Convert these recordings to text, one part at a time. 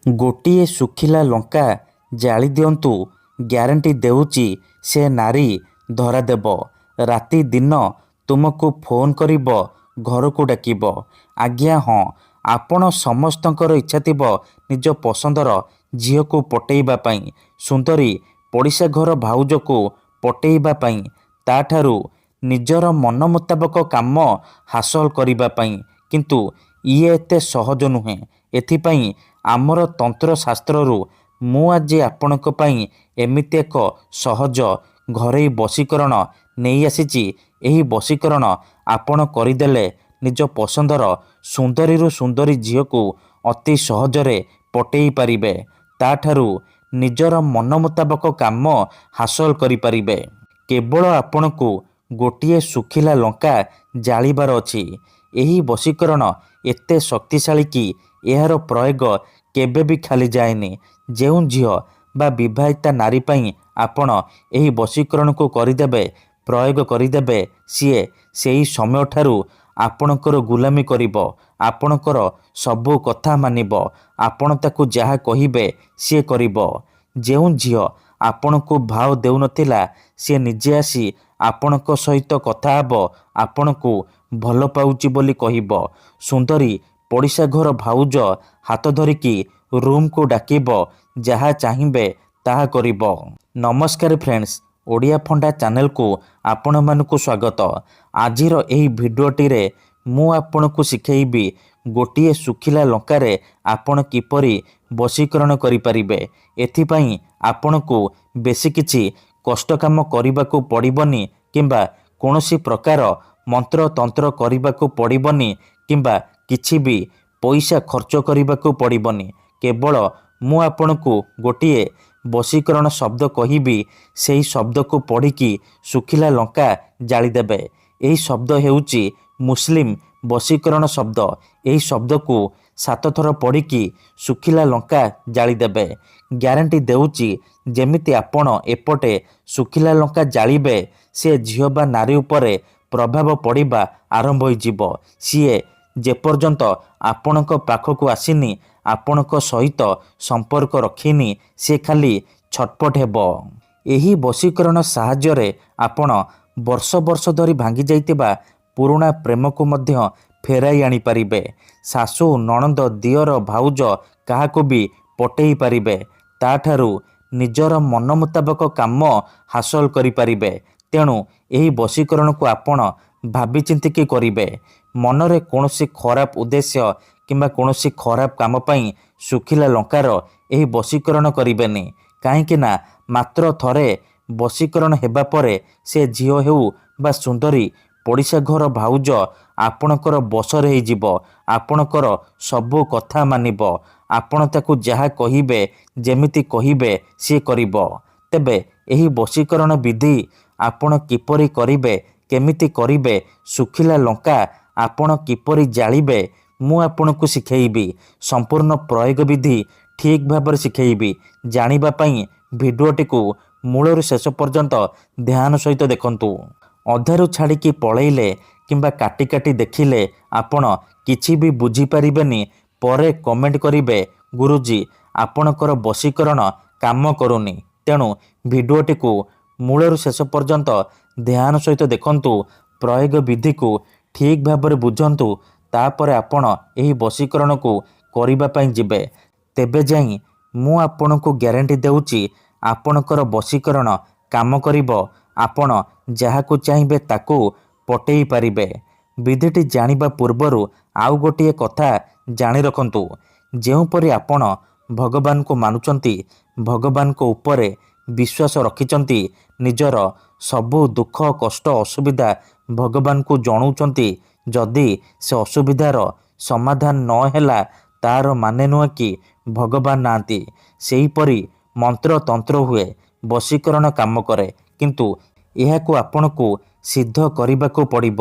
ଗୋଟିଏ ଶୁଖିଲା ଲଙ୍କା ଜାଳି ଦିଅନ୍ତୁ, ଗ୍ୟାରେଣ୍ଟି ଦେଉଛି ସେ ନାରୀ ଧରାଦେବ। ରାତି ଦିନ ତୁମକୁ ଫୋନ୍ କରିବ, ଘରକୁ ଡାକିବ। ଆଜ୍ଞା ହଁ, ଆପଣ ସମସ୍ତଙ୍କର ଇଚ୍ଛା ଥିବ ନିଜ ପସନ୍ଦର ଝିଅକୁ ପଟେଇବା ପାଇଁ, ସୁନ୍ଦରୀ ପଡ଼ିଶା ଘର ଭାଉଜକୁ ପଟେଇବା ପାଇଁ, ତାଠାରୁ ନିଜର ମନ ମୁତାବକ କାମ ହାସଲ କରିବା ପାଇଁ। କିନ୍ତୁ ଇଏ ଏତେ ସହଜ ନୁହେଁ। ଏଥିପାଇଁ ଆମର ତନ୍ତ୍ରଶାସ୍ତ୍ରରୁ ମୁଁ ଆଜି ଆପଣଙ୍କ ପାଇଁ ଏମିତି ଏକ ସହଜ ଘରୋଇ ବଶୀକରଣ ନେଇ ଆସିଛି। ଏହି ବଶୀକରଣ ଆପଣ କରିଦେଲେ ନିଜ ପସନ୍ଦର ସୁନ୍ଦରୀରୁ ସୁନ୍ଦରୀ ଝିଅକୁ ଅତି ସହଜରେ ପଟେଇ ପାରିବେ। ତାଠାରୁ ନିଜର ମନ ମୁତାବକ କାମ ହାସଲ କରିପାରିବେ। କେବଳ ଆପଣଙ୍କୁ ଗୋଟିଏ ଶୁଖିଲା ଲଙ୍କା ଜାଳିବାର ଅଛି। ଏହି ବଶୀକରଣ ଏତେ ଶକ୍ତିଶାଳୀ କି ଏହାର ପ୍ରୟୋଗ କେବେ ବି ଖାଲି ଯାଏନି। ଯେଉଁ ଝିଅ ବା ବିବାହିତା ନାରୀ ପାଇଁ ଆପଣ ଏହି ବଶୀକରଣକୁ କରିଦେବେ, ପ୍ରୟୋଗ କରିଦେବେ, ସିଏ ସେହି ସମୟଠାରୁ ଆପଣଙ୍କର ଗୁଲାମୀ କରିବ, ଆପଣଙ୍କର ସବୁ କଥା ମାନିବ, ଆପଣ ତାକୁ ଯାହା କହିବେ ସିଏ କରିବ। ଯେଉଁ ଝିଅ ଆପଣଙ୍କୁ ଭାव ଦେଉନଥିଲା, ସିଏ ନିଜେ ଆସି ଆପଣଙ୍କ ସହିତ କଥା ହେବ, ଆପଣଙ୍କୁ ଭଲ ପାଉଛି ବୋଲି କହିବ। ସୁନ୍ଦରୀ ପଡ଼ିଶା ଘର ଭାଉଜ ହାତ ଧରିକି ରୁମ୍କୁ ଡାକିବ, ଯାହା ଚାହିଁବେ ତାହା କରିବ। ନମସ୍କାର ଫ୍ରେଣ୍ଡସ୍, ଓଡ଼ିଆ ଫଣ୍ଡା ଚ୍ୟାନେଲକୁ ଆପଣମାନଙ୍କୁ ସ୍ୱାଗତ। ଆଜିର ଏହି ଭିଡ଼ିଓଟିରେ ମୁଁ ଆପଣଙ୍କୁ ଶିଖେଇବି ଗୋଟିଏ ଶୁଖିଲା ଲଙ୍କାରେ ଆପଣ କିପରି ବଶୀକରଣ କରିପାରିବେ। ଏଥିପାଇଁ ଆପଣଙ୍କୁ ବେଶୀ କିଛି କଷ୍ଟ କାମ କରିବାକୁ ପଡ଼ିବନି, କିମ୍ବା କୌଣସି ପ୍ରକାର ମନ୍ତ୍ରତନ୍ତ୍ର କରିବାକୁ ପଡ଼ିବନି, କିମ୍ବା କିଛି ବି ପଇସା ଖର୍ଚ୍ଚ କରିବାକୁ ପଡ଼ିବନି। କେବଳ ମୁଁ ଆପଣଙ୍କୁ ଗୋଟିଏ ବଶୀକରଣ ଶବ୍ଦ କହିବି, ସେହି ଶବ୍ଦକୁ ପଢ଼ିକି ଶୁଖିଲା ଲଙ୍କା ଜାଳିଦେବେ। ଏହି ଶବ୍ଦ ହେଉଛି ମୁସଲିମ ବଶୀକରଣ ଶବ୍ଦ। ଏହି ଶବ୍ଦକୁ 7 ଥର ପଢ଼ିକି ଶୁଖିଲା ଲଙ୍କା ଜାଳିଦେବେ। ଗ୍ୟାରେଣ୍ଟି ଦେଉଛି, ଯେମିତି ଆପଣ ଏପଟେ ଶୁଖିଲା ଲଙ୍କା ଜାଳିବେ, ସେ ଝିଅ ବା ନାରୀ ଉପରେ ପ୍ରଭାବ ପଡ଼ିବା ଆରମ୍ଭ ହୋଇଯିବ। ସିଏ ଯେପର୍ଯ୍ୟନ୍ତ ଆପଣଙ୍କ ପାଖକୁ ଆସିନି, ଆପଣଙ୍କ ସହିତ ସମ୍ପର୍କ ରଖିନି, ସେ ଖାଲି ଛଟପଟ ହେବ। ଏହି ବଶୀକରଣ ସାହାଯ୍ୟରେ ଆପଣ ବର୍ଷ ବର୍ଷ ଧରି ଭାଙ୍ଗି ଯାଇଥିବା ପୁରୁଣା ପ୍ରେମକୁ ମଧ୍ୟ ଫେରାଇ ଆଣିପାରିବେ। ଶାଶୁ, ନଣନ୍ଦ, ଦିଅର, ଭାଉଜ କାହାକୁ ବି ପଟେଇ ପାରିବେ। ତାଠାରୁ ନିଜର ମନ ମୁତାବକ କାମ ହାସଲ କରିପାରିବେ। ତେଣୁ ଏହି ବଶୀକରଣକୁ ଆପଣ ଭାବିଚିନ୍ତିକି କରିବେ। ମନରେ କୌଣସି ଖରାପ ଉଦ୍ଦେଶ୍ୟ କିମ୍ବା କୌଣସି ଖରାପ କାମ ପାଇଁ ଶୁଖିଲା ଲଙ୍କାର ଏହି ବଶୀକରଣ କରିବେନି। କାହିଁକି ନା ମାତ୍ର ଥରେ ବଶୀକରଣ ହେବା ପରେ ସେ ଝିଅ ହେଉ ବା ସୁନ୍ଦରୀ ପଡ଼ିଶା ଘର ଭାଉଜ ଆପଣଙ୍କର ବଶରେ ହେଇଯିବ। ଆପଣଙ୍କର ସବୁ କଥା ମାନିବ। ଆପଣ ତାକୁ ଯାହା କହିବେ, ଯେମିତି କହିବେ ସିଏ କରିବ। ତେବେ ଏହି ବଶୀକରଣ ବିଧି ଆପଣ କିପରି କରିବେ, କେମିତି କରିବେ, ଶୁଖିଲା ଲଙ୍କା ଆପଣ କିପରି ଜାଳିବେ, ମୁଁ ଆପଣଙ୍କୁ ଶିଖେଇବି। ସମ୍ପୂର୍ଣ୍ଣ ପ୍ରୟୋଗ ବିଧି ଠିକ୍ ଭାବରେ ଶିଖେଇବି। ଜାଣିବା ପାଇଁ ଭିଡ଼ିଓଟିକୁ ମୂଳରୁ ଶେଷ ପର୍ଯ୍ୟନ୍ତ ଧ୍ୟାନ ସହିତ ଦେଖନ୍ତୁ। ଅଧାରୁ ଛାଡ଼ିକି ପଳେଇଲେ କିମ୍ବା କାଟି କାଟି ଦେଖିଲେ ଆପଣ କିଛି ବି ବୁଝିପାରିବେନି। ପରେ କମେଣ୍ଟ କରିବେ, ଗୁରୁଜୀ ଆପଣଙ୍କର ବଶୀକରଣ କାମ କରୁନି। ତେଣୁ ଭିଡ଼ିଓଟିକୁ ମୂଳରୁ ଶେଷ ପର୍ଯ୍ୟନ୍ତ ଧ୍ୟାନ ସହିତ ଦେଖନ୍ତୁ। ପ୍ରୟୋଗ ବିଧିକୁ ଠିକ୍ ଭାବରେ ବୁଝନ୍ତୁ। ତାପରେ ଆପଣ ଏହି ବଶୀକରଣକୁ କରିବା ପାଇଁ ଯିବେ। ତେବେ ଯାଇ ମୁଁ ଆପଣଙ୍କୁ ଗ୍ୟାରେଣ୍ଟି ଦେଉଛି, ଆପଣଙ୍କର ବଶୀକରଣ କାମ କରିବ। ଆପଣ ଯାହାକୁ ଚାହିଁବେ ତାକୁ ପଟେଇ ପାରିବେ। ବିଧିଟି ଜାଣିବା ପୂର୍ବରୁ ଆଉ ଗୋଟିଏ କଥା ଜାଣି ରଖନ୍ତୁ। ଯେଉଁପରି ଆପଣ ଭଗବାନଙ୍କୁ ମାନୁଛନ୍ତି, ଭଗବାନଙ୍କ ଉପରେ ବିଶ୍ୱାସ ରଖିଛନ୍ତି, ନିଜର ସବୁ ଦୁଃଖ କଷ୍ଟ ଅସୁବିଧା ଭଗବାନଙ୍କୁ ଜଣାଉଛନ୍ତି, ଯଦି ସେ ଅସୁବିଧାର ସମାଧାନ ନ ହେଲା, ତାର ମାନେ ନୁହେଁ କି ଭଗବାନ ନାହାନ୍ତି। ସେହିପରି ମନ୍ତ୍ରତନ୍ତ୍ର ହୁଏ, ବଶୀକରଣ କାମ କରେ, କିନ୍ତୁ ଏହାକୁ ଆପଣଙ୍କୁ ସିଦ୍ଧ କରିବାକୁ ପଡ଼ିବ।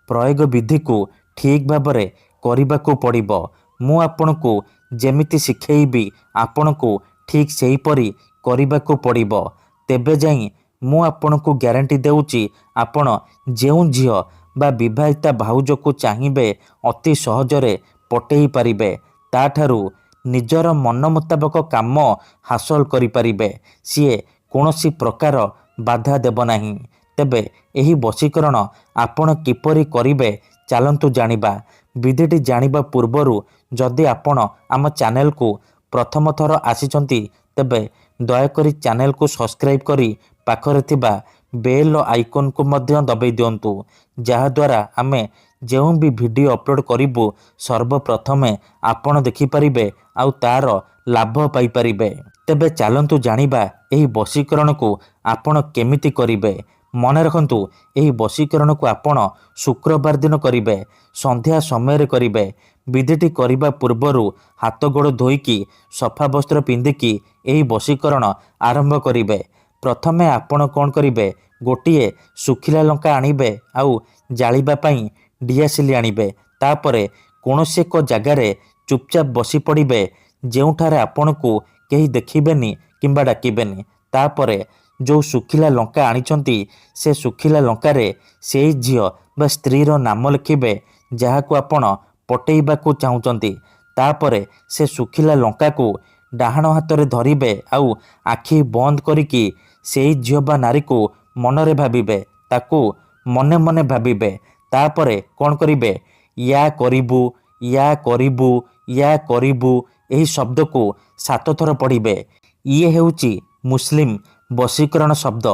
ପ୍ରୟୋଗ ବିଧିକୁ ଠିକ୍ ଭାବରେ କରିବାକୁ ପଡ଼ିବ। ମୁଁ ଆପଣଙ୍କୁ ଯେମିତି ଶିଖେଇବି, ଆପଣଙ୍କୁ ଠିକ୍ ସେହିପରି କରିବାକୁ ପଡ଼ିବ। ତେବେ ଯାଇ ମୁଁ ଆପଣଙ୍କୁ ଗ୍ୟାରେଣ୍ଟି ଦେଉଛି, ଆପଣ ଯେଉଁ ଝିଅ ବା ବିବାହିତା ଭାଉଜକୁ ଚାହିଁବେ ଅତି ସହଜରେ ପଟେଇ ପାରିବେ। ତାଠାରୁ ନିଜର ମନ ମୁତାବକ କାମ ହାସଲ କରିପାରିବେ। ସିଏ କୌଣସି ପ୍ରକାର ବାଧା ଦେବ ନାହିଁ। ତେବେ ଏହି ବଶୀକରଣ ଆପଣ କିପରି କରିବେ ଚାଲନ୍ତୁ ଜାଣିବା। ବିଧିଟି ଜାଣିବା ପୂର୍ବରୁ ଯଦି ଆପଣ ଆମ ଚ୍ୟାନେଲକୁ ପ୍ରଥମ ଥର ଆସିଛନ୍ତି ତେବେ ଦୟାକରି ଚ୍ୟାନେଲକୁ ସବସ୍କ୍ରାଇବ୍ କରି ପାଖରେ ଥିବା ବେଲ୍ ଆଇକନ୍କୁ ମଧ୍ୟ ଦବାଇ ଦିଅନ୍ତୁ, ଯାହାଦ୍ୱାରା ଆମେ ଯେଉଁ ବି ଭିଡ଼ିଓ ଅପଲୋଡ଼ କରିବୁ ସର୍ବପ୍ରଥମେ ଆପଣ ଦେଖିପାରିବେ ଆଉ ତାର ଲାଭ ପାଇପାରିବେ। ତେବେ ଚାଲନ୍ତୁ ଜାଣିବା ଏହି ବଶୀକରଣକୁ ଆପଣ କେମିତି କରିବେ। ମନେ ରଖନ୍ତୁ, ଏହି ବଶୀକରଣକୁ ଆପଣ ଶୁକ୍ରବାର ଦିନ କରିବେ, ସନ୍ଧ୍ୟା ସମୟରେ କରିବେ। ବିଧିଟି କରିବା ପୂର୍ବରୁ ହାତ ଗୋଡ଼ ଧୋଇକି ସଫା ବସ୍ତ୍ର ପିନ୍ଧିକି ଏହି ବଶୀକରଣ ଆରମ୍ଭ କରିବେ। ପ୍ରଥମେ ଆପଣ କ'ଣ କରିବେ, ଗୋଟିଏ ଶୁଖିଲା ଲଙ୍କା ଆଣିବେ ଆଉ ଜାଳିବା ପାଇଁ ଡିଆସିଲି ଆଣିବେ। ତାପରେ କୌଣସି ଏକ ଜାଗାରେ ଚୁପଚାପ ବସି ପଡ଼ିବେ ଯେଉଁଠାରେ ଆପଣଙ୍କୁ କେହି ଦେଖିବେନି କିମ୍ବା ଡାକିବେନି। ତାପରେ ଯେଉଁ ଶୁଖିଲା ଲଙ୍କା ଆଣିଛନ୍ତି ସେ ଶୁଖିଲା ଲଙ୍କାରେ ସେଇ ଝିଅ ବା ସ୍ତ୍ରୀର ନାମ ଲେଖିବେ ଯାହାକୁ ଆପଣ ପଟେଇବାକୁ ଚାହୁଁଛନ୍ତି। ତାପରେ ସେ ଶୁଖିଲା ଲଙ୍କାକୁ ଡାହାଣ ହାତରେ ଧରିବେ ଆଉ ଆଖି ବନ୍ଦ କରିକି ସେଇ ଝିଅ ବା ନାରୀକୁ ମନରେ ଭାବିବେ, ତାକୁ ମନେ ମନେ ଭାବିବେ। ତାପରେ କ'ଣ କରିବେ, ୟା କରିବୁ, ୟା କରିବୁ, ୟା କରିବୁ ଏହି ଶବ୍ଦକୁ 7 ଥର ପଢ଼ିବେ। ଇଏ ହେଉଛି ମୁସଲିମ ବଶୀକରଣ ଶବ୍ଦ।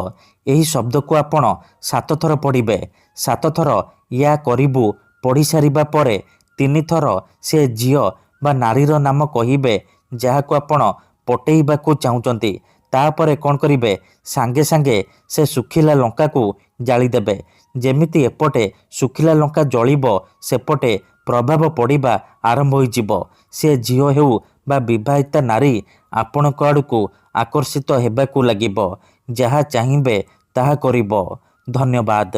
ଏହି ଶବ୍ଦକୁ ଆପଣ 7 ଥର ପଢ଼ିବେ। 7 ଥର ୟା କରିବୁ ପଢ଼ି ସାରିବା ପରେ 3 ଥର ସେ ଝିଅ ବା ନାରୀର ନାମ କହିବେ ଯାହାକୁ ଆପଣ ପଟେଇବାକୁ ଚାହୁଁଛନ୍ତି। ତାପରେ କ'ଣ କରିବେ, ସାଙ୍ଗେ ସାଙ୍ଗେ ସେ ଶୁଖିଲା ଲଙ୍କାକୁ ଜାଳିଦେବେ। ଯେମିତି ଏପଟେ ଶୁଖିଲା ଲଙ୍କା ଜଳିବ ସେପଟେ ପ୍ରଭାବ ପଡ଼ିବା ଆରମ୍ଭ ହୋଇଯିବ। ସେ ଝିଅ ହେଉ ବା ବିବାହିତା ନାରୀ ଆପଣଙ୍କ ଆଡ଼କୁ ଆକର୍ଷିତ ହେବାକୁ ଲାଗିବ। ଯାହା ଚାହିଁବେ ତାହା କରିବ। ଧନ୍ୟବାଦ।